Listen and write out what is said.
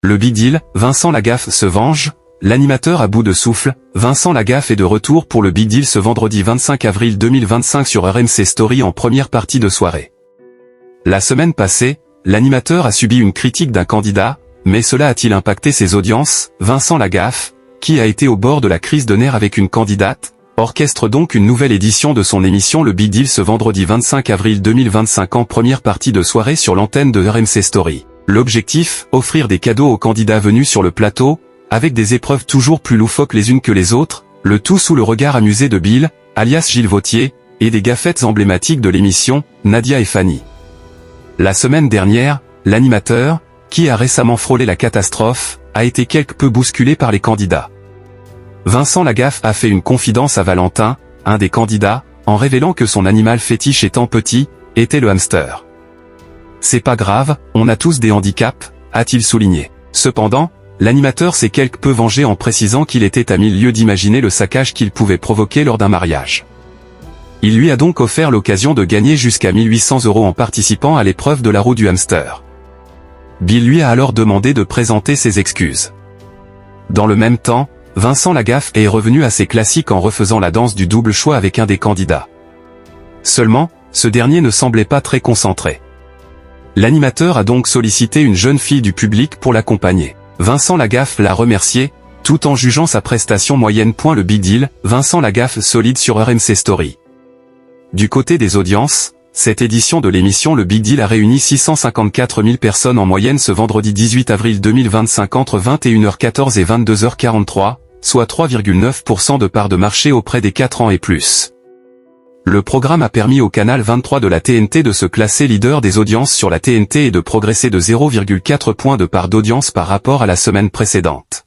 Le Big Deal, Vincent Lagaffe se venge. L'animateur à bout de souffle, Vincent Lagaffe est de retour pour le Big Deal ce vendredi 25 avril 2025 sur RMC Story en première partie de soirée. La semaine passée, l'animateur a subi une critique d'un candidat, mais cela a-t-il impacté ses audiences? Vincent Lagaffe, qui a été au bord de la crise de nerfs avec une candidate, orchestre donc une nouvelle édition de son émission Le Big Deal ce vendredi 25 avril 2025 en première partie de soirée sur l'antenne de RMC Story. L'objectif, offrir des cadeaux aux candidats venus sur le plateau, avec des épreuves toujours plus loufoques les unes que les autres, le tout sous le regard amusé de Bill, alias Gilles Vautier, et des gaffettes emblématiques de l'émission, Nadia et Fanny. La semaine dernière, l'animateur, qui a récemment frôlé la catastrophe, a été quelque peu bousculé par les candidats. Vincent Lagaffe a fait une confidence à Valentin, un des candidats, en révélant que son animal fétiche étant petit, était le hamster. C'est pas grave, on a tous des handicaps, a-t-il souligné. Cependant, l'animateur s'est quelque peu vengé en précisant qu'il était à 1000 lieues d'imaginer le saccage qu'il pouvait provoquer lors d'un mariage. Il lui a donc offert l'occasion de gagner jusqu'à 1800 € en participant à l'épreuve de la roue du hamster. Bill lui a alors demandé de présenter ses excuses. Dans le même temps, Vincent Lagaffe est revenu à ses classiques en refaisant la danse du double choix avec un des candidats. Seulement, ce dernier ne semblait pas très concentré. L'animateur a donc sollicité une jeune fille du public pour l'accompagner. Vincent Lagaffe l'a remercié, tout en jugeant sa prestation moyenne. Le Big Deal, Vincent Lagaffe solide sur RMC Story. Du côté des audiences, cette édition de l'émission Le Big Deal a réuni 654 000 personnes en moyenne ce vendredi 18 avril 2025 entre 21h14 et 22h43, soit 3,9% de part de marché auprès des 4 ans et plus. Le programme a permis au canal 23 de la TNT de se classer leader des audiences sur la TNT et de progresser de 0,4 points de part d'audience par rapport à la semaine précédente.